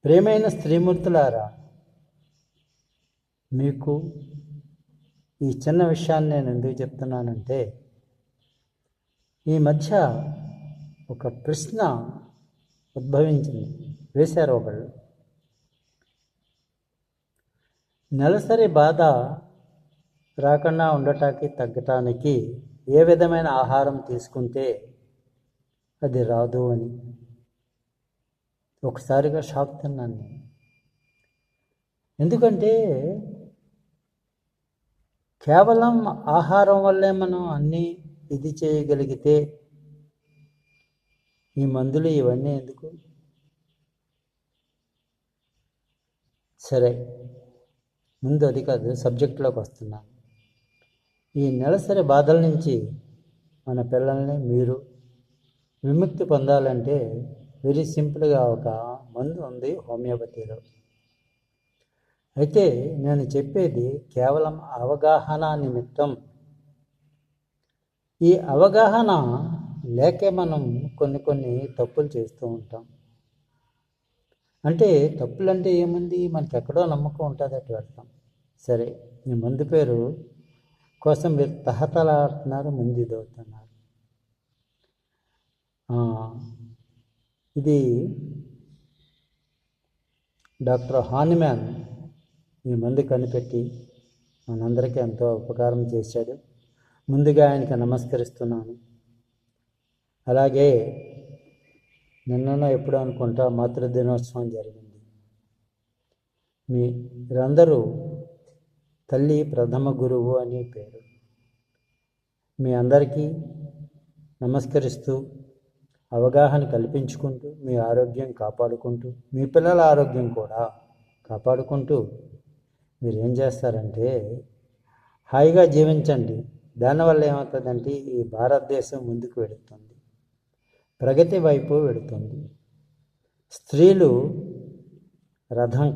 ప్రియమైన స్త్రీమూర్తులారా, మీకు ఈ చిన్న విషయాన్ని నేను ఎందుకు చెప్తున్నానంటే, ఈ మధ్య ఒక ప్రశ్న ఉద్భవించింది, వేశారు ఒకళ్ళు. నెలసరి బాధ రాకుండా ఉండటానికి తగ్గటానికి ఏ విధమైన ఆహారం తీసుకుంటే అది రాదు అని. ఒకసారిగా షాక్ తిన్నాను నేను. ఎందుకంటే కేవలం ఆహారం వల్లే మనం అన్నీ ఇది చేయగలిగితే ఈ మందులు ఇవన్నీ ఎందుకు? సరే, ముందు అది కాదు, సబ్జెక్టులోకి వస్తున్నాను. ఈ నెలసరి బాధల నుంచి మన పిల్లల్ని మీరు విముక్తి పొందాలంటే వెరీ సింపుల్గా ఒక మందు ఉంది హోమియోపతిలో. అయితే నేను చెప్పేది కేవలం అవగాహన నిమిత్తం. ఈ అవగాహన లేకే మనం కొన్ని తప్పులు చేస్తూ ఉంటాం. అంటే తప్పులంటే ఏముంది, మనకి ఎక్కడో నమ్మకం ఉంటుంది, అటు వెళ్తాం. సరే, ఈ మందు పేరు కోసం మీరు తహతలాడుతున్నారు, ముందు ఇదవుతున్నారు. ఇది డాక్టర్ హానిమ్యాన్ ఈ మందు కనిపెట్టి మనందరికీ ఎంతో ఉపకారం చేశాడు. ముందుగా ఆయనకి నమస్కరిస్తున్నాను. అలాగే నిన్ననో ఎప్పుడో అనుకుంటా మాతృదినోత్సవం జరిగింది. మీరందరూ తల్లి ప్రథమ గురువు అని పేరు. మీ అందరికీ నమస్కరిస్తూ అవగాహన కల్పించుకుంటూ మీ ఆరోగ్యం కాపాడుకుంటూ మీ పిల్లల ఆరోగ్యం కూడా కాపాడుకుంటూ మీరు ఏం చేస్తారంటే హాయిగా జీవించండి. దానివల్ల ఏమవుతుందంటే ఈ భారతదేశం ముందుకు వెళుతుంది, ప్రగతి వైపు వెళుతుంది. స్త్రీలు రథం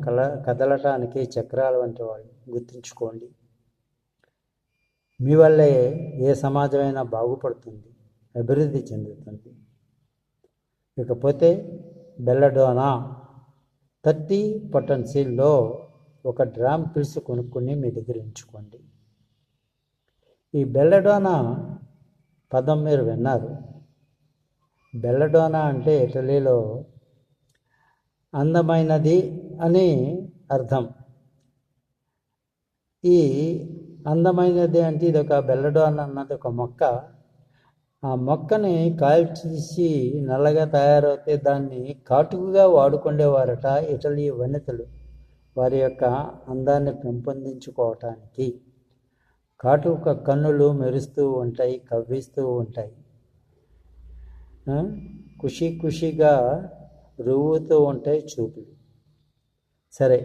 కదలటానికి చక్రాల వంటి వాళ్ళు, గుర్తుంచుకోండి. మీ వల్లే ఏ సమాజమైనా బాగుపడుతుంది, అభివృద్ధి చెందుతుంది. ఇకపోతే బెల్లడోనా 30 పొటెన్సీల్లో 1 గ్రామ్ పిల్స్ కొనుక్కుని మీ దగ్గర ఉంచుకోండి. ఈ బెల్లడోనా పదం మీరు విన్నారు. బెల్లడోనా అంటే ఇటలీలో అందమైనది అని అర్థం. ఈ అందమైనది అంటే ఇది ఒక బెల్లడోనా అన్నది ఒక మొక్క. ఆ మొక్కని కాల్చేసి నల్లగా తయారవుతే దాన్ని కాటుకుగా వాడుకునేవారట ఇటలీ వనితలు, వారి యొక్క అందాన్ని పెంపొందించుకోవటానికి. కాటుక కన్నులు మెరుస్తూ ఉంటాయి, కవ్విస్తూ ఉంటాయి, ఖుషిగా రువ్వుతూ ఉంటాయి చూపులు. సరే,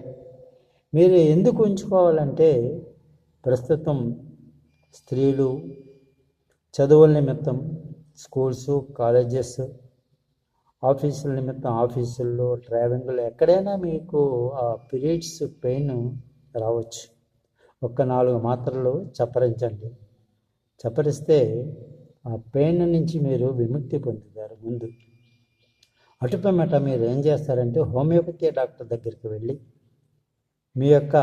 మీరు ఎందుకు ఉంచుకోవాలంటే ప్రస్తుతం స్త్రీలు చదువుల నిమిత్తం స్కూల్స్, కాలేజెస్, ఆఫీసుల నిమిత్తం ఆఫీసుల్లో, ట్రావెలింగ్లో ఎక్కడైనా మీకు ఆ పీరియడ్స్ పెయిన్ రావచ్చు. 4 మాత్రలు చప్పరించండి. చప్పరిస్తే ఆ పెయిన్ నుంచి మీరు విముక్తి పొందుతారు. ముందు అటుపిమ్మట మీరు ఏం చేస్తారంటే హోమియోపతి డాక్టర్ దగ్గరికి వెళ్ళి మీ యొక్క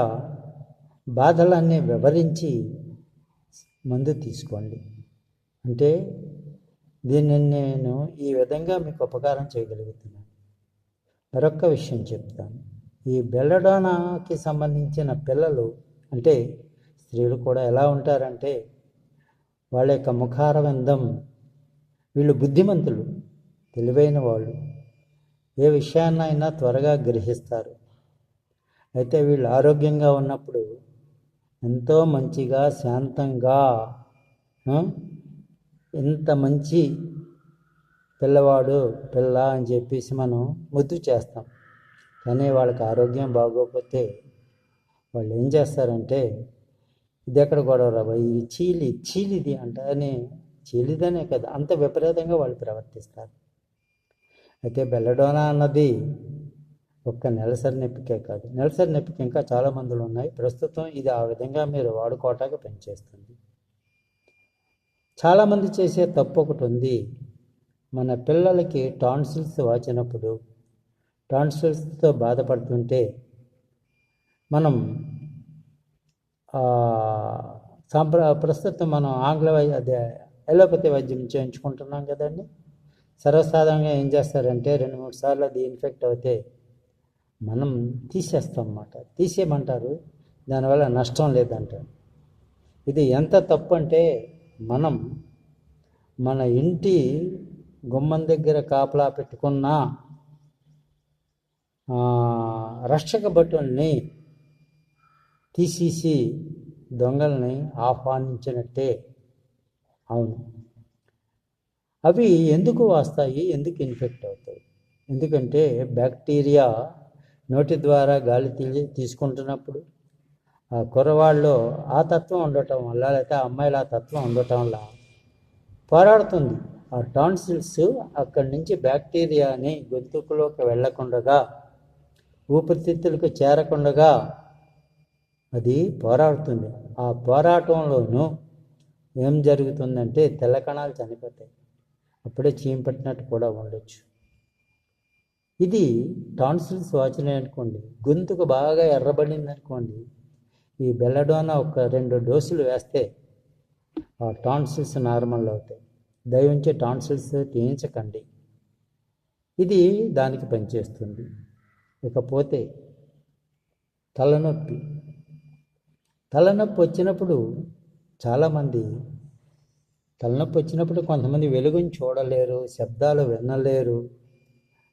బాధలన్నీ వివరించి మందు తీసుకోండి. అంటే దీన్ని నేను ఈ విధంగా మీకు ఉపకారం చేయగలుగుతున్నాను. మరొక విషయం చెప్తాను. ఈ బెల్లడోనాకి సంబంధించిన పిల్లలు అంటే స్త్రీలు కూడా ఎలా ఉంటారంటే వాళ్ళ యొక్క ముఖారవిందం, వీళ్ళు బుద్ధిమంతులు, తెలివైన వాళ్ళు, ఏ విషయాన్నైనా త్వరగా గ్రహిస్తారు. అయితే వీళ్ళు ఆరోగ్యంగా ఉన్నప్పుడు ఎంతో మంచిగా శాంతంగా ఎంత మంచి పిల్లవాడు పిల్ల అని చెప్పేసి మనం ముద్దు చేస్తాం. కానీ వాళ్ళకి ఆరోగ్యం బాగోకపోతే వాళ్ళు ఏం చేస్తారంటే ఇది ఎక్కడ గొడవ రాబోయ్, ఈ చీలిది అంటని, చీలిదనే కదా, అంత విపరీతంగా వాళ్ళు ప్రవర్తిస్తారు. అయితే బెల్లడోనా అన్నది ఒక్క నెలసరి నొప్పికే కాదు, నెలసరి నొప్పికి ఇంకా చాలా మందులు ఉన్నాయి. ప్రస్తుతం ఇది ఆ విధంగా మీరు వాడుకోవటానికి పనిచేస్తుంది. చాలామంది చేసే తప్పు ఒకటి ఉంది. మన పిల్లలకి టాన్సిల్స్ వచ్చినప్పుడు టాన్సిల్స్తో బాధపడుతుంటే మనం ప్రస్తుతం మనం అదే ఎలోపతి వైద్యం చేయించుకుంటున్నాం కదండి. సర్వసాధారణంగా ఏం చేస్తారంటే 2-3 సార్లు అది ఇన్ఫెక్ట్ అవుతే మనం తీసేస్తాం అన్నమాట. తీసేయమంటారు, దానివల్ల నష్టం లేదంటారు. ఇది ఎంత తప్పు అంటే, మనం మన ఇంటి గుమ్మం దగ్గర కాపలా పెట్టుకున్న రక్షక భటుల్ని తీసేసి దొంగల్ని ఆహ్వానించినట్టే. అవును, అవి ఎందుకు వస్తాయి, ఎందుకు ఇన్ఫెక్ట్ అవుతాయి? ఎందుకంటే బ్యాక్టీరియా నోటి ద్వారా గాలి తీసుకుంటున్నప్పుడు ఆ కుర్రవాళ్ళలో ఆ తత్వం ఉండటం వల్ల, లేకపోతే ఆ అమ్మాయిల ఆ తత్వం ఉండటం వల్ల పోరాడుతుంది. ఆ టాన్సిల్స్ అక్కడి నుంచి బ్యాక్టీరియాని గొంతుకులోకి వెళ్లకుండా, ఊపిరితిత్తులకు చేరకుండా అది పోరాడుతుంది. ఆ పోరాటంలోనూ ఏం జరుగుతుందంటే తెల్ల కణాలు చనిపోతాయి. అప్పుడే చీము పట్టినట్టు కూడా ఉండొచ్చు. ఇది టాన్సిల్స్ వాచినాయి అనుకోండి, గొంతుకు బాగా ఎర్రబడింది అనుకోండి, ఈ బెల్లడోనా ఒక 2 డోసులు వేస్తే ఆ టాన్సిల్స్ నార్మల్ అవుతాయి. దయవుంచి టాన్సిల్స్ తీయించకండి, ఇది దానికి పనిచేస్తుంది. ఇకపోతే తలనొప్పి వచ్చినప్పుడు చాలామంది తలనొప్పి వచ్చినప్పుడు కొంతమంది వెలుగుని చూడలేరు, శబ్దాలు వినలేరు.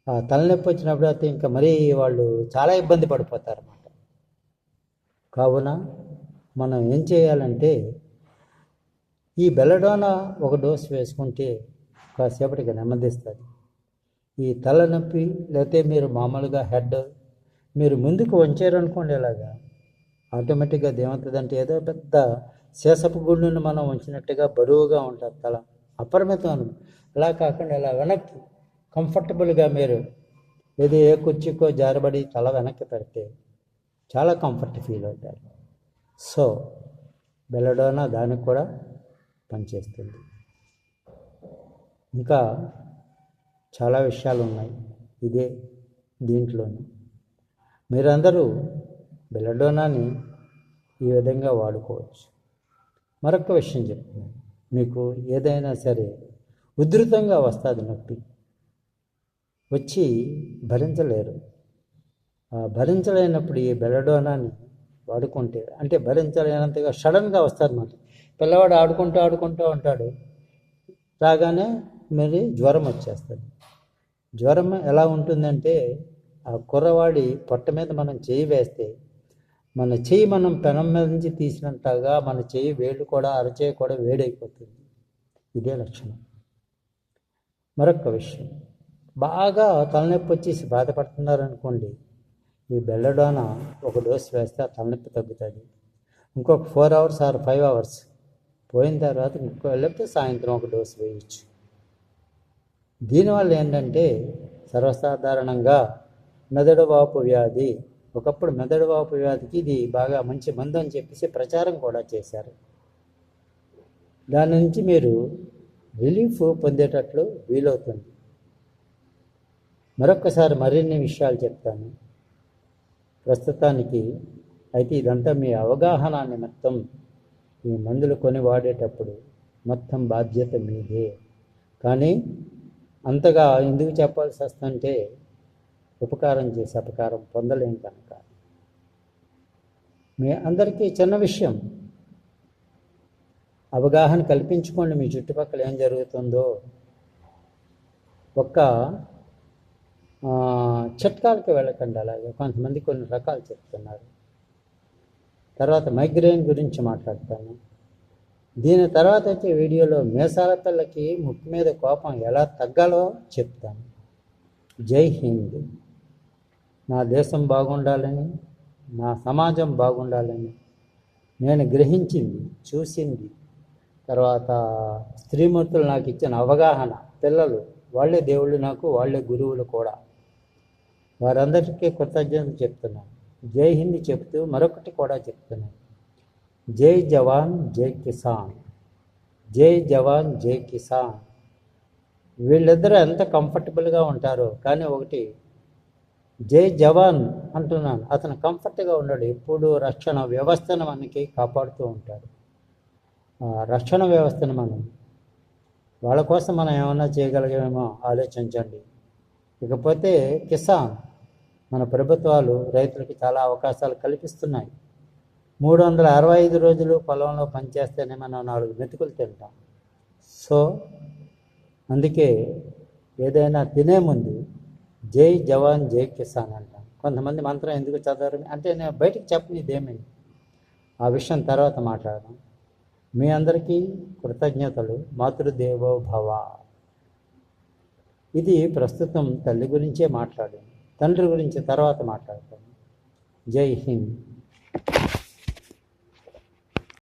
ఆ తలనొప్పి వచ్చినప్పుడు అయితే ఇంకా మరీ వాళ్ళు చాలా ఇబ్బంది పడిపోతారన్నమాట. కావున మనం ఏం చేయాలంటే, ఈ బెల్లడోనా ఒక డోసు వేసుకుంటే కాసేపటికి నెమ్మదిస్తుంది. ఈ తలనొప్పి లేకపోతే మీరు మామూలుగా హెడ్ మీరు ముందుకు వంచారనుకోండి, ఇలాగా ఆటోమేటిక్గా ఏమవుతుందంటే ఏదో పెద్ద శేషపు గుండుని మనం ఉంచినట్టుగా బరువుగా ఉంటుంది తల, అపరిమితం. అలా కాకుండా ఇలా వెనక్కి కంఫర్టబుల్గా మీరు ఏదో ఏ కుర్చీకో జారబడి తల వెనక్కి పెడితే చాలా కంఫర్ట్ ఫీల్ అవుతారు. సో బెల్లడోనా దానికి కూడా పనిచేస్తుంది. ఇంకా చాలా విషయాలు ఉన్నాయి దీంట్లోని. మీరందరూ బెల్లడోనాని ఈ విధంగా వాడుకోవచ్చు. మరొక విషయం చెప్తున్నాను, మీకు ఏదైనా సరే ఉధృతంగా వస్తుంది, నొప్పి వచ్చి భరించలేరు. భరించలేనప్పుడు ఈ బెల్లడోనాని వాడుకుంటే, అంటే భరించలేనంతగా సడన్గా వస్తుంది అన్నమాట. పిల్లవాడు ఆడుకుంటూ ఉంటాడు, రాగానే మరి జ్వరం వచ్చేస్తుంది. జ్వరం ఎలా ఉంటుందంటే, ఆ కుర్రవాడి పొట్ట మీద మనం చేయి వేస్తే మన చెయ్యి మనం పెనం మీద నుంచి తీసినంతగా మన చెయ్యి వేళ్ళు కూడా అరచేయి కూడా వేడైపోతుంది. ఇదే లక్షణం. మరొక విషయం, బాగా తలనొప్పి వచ్చేసి బాధపడుతున్నారనుకోండి, ఈ బెల్లడోనా ఒక డోసు వేస్తే ఆ తలనొప్పి తగ్గుతుంది. ఇంకొక 4 hours ఆర్ 5 hours పోయిన తర్వాత లేకపోతే సాయంత్రం ఒక డోసు వేయచ్చు. దీనివల్ల ఏంటంటే, సర్వసాధారణంగా మెదడు వాపు వ్యాధి, ఒకప్పుడు మెదడు వాపు వ్యాధికి ఇది బాగా మంచి మందు అని చెప్పేసి ప్రచారం కూడా చేశారు. దాని నుంచి మీరు రిలీఫ్ పొందేటట్లు వీలవుతుంది. మరొక్కసారి మరిన్ని విషయాలు చెప్తాను ప్రస్తుతానికి. అయితే ఇదంతా మీ అవగాహన నిమిత్తం. ఈ మందులు కొని వాడేటప్పుడు మొత్తం బాధ్యత మీదే. కానీ అంతగా ఎందుకు చెప్పాల్సి వస్తుంటే, ఉపకారం చేసి అపకారం పొందలేం కనుక. మీ అందరికీ చిన్న విషయం, అవగాహన కల్పించుకోండి. మీ చుట్టుపక్కల ఏం జరుగుతుందో ఒక్క చిట్కాలకి వెళ్ళకండి. అలాగే కొంతమంది కొన్ని రకాలు చెప్తున్నారు. తర్వాత మైగ్రేన్ గురించి మాట్లాడతాను. దీని తర్వాత వచ్చే వీడియోలో మీసాల పిల్లకి ముక్కు మీద కోపం ఎలా తగ్గాలో చెప్తాను. జై హింద్. నా దేశం బాగుండాలని, నా సమాజం బాగుండాలని నేను గ్రహించింది, చూసింది, తర్వాత స్త్రీమూర్తులు నాకు ఇచ్చిన అవగాహన, పిల్లలు వాళ్ళే దేవుళ్ళు నాకు, వాళ్ళే గురువులు కూడా. వారందరికీ కృతజ్ఞతలు చెప్తున్నాను. జై హింద్ చెప్తూ మరొకటి కూడా చెప్తున్నాను, జై జవాన్ జై కిసాన్. జై జవాన్ జై కిసాన్. వీళ్ళిద్దరూ ఎంత కంఫర్టబుల్గా ఉంటారో. కానీ ఒకటి జై జవాన్ అంటున్నాను. అతను కంఫర్ట్గా ఉన్నాడు, ఎప్పుడు రక్షణ వ్యవస్థను మనకి కాపాడుతూ ఉంటాడు. ఆ రక్షణ వ్యవస్థను వాళ్ళ కోసం మనం ఏమన్నా చేయగలిగామేమో ఆలోచించండి. ఇకపోతే కిసాన్, మన ప్రభుత్వాలు రైతులకి చాలా అవకాశాలు కల్పిస్తున్నాయి. 365 రోజులు పొలంలో పనిచేస్తేనే మనం 4 మెతుకులు తింటాం. సో అందుకే ఏదైనా తినే ముందు జై జవాన్ జై కిసాన్ అంటాం. కొంతమంది మంత్రం ఎందుకు చదవరు అంటే నేను బయటికి చెప్పనిదేమీ, ఆ విషయం తర్వాత మాట్లాడదాం. మీ అందరికీ కృతజ్ఞతలు. మాతృదేవో భవ. ఇది ప్రస్తుతం తల్లి గురించే మాట్లాడాను, తండ్రి గురించి తర్వాత మాట్లాడతాను. జై హింద్.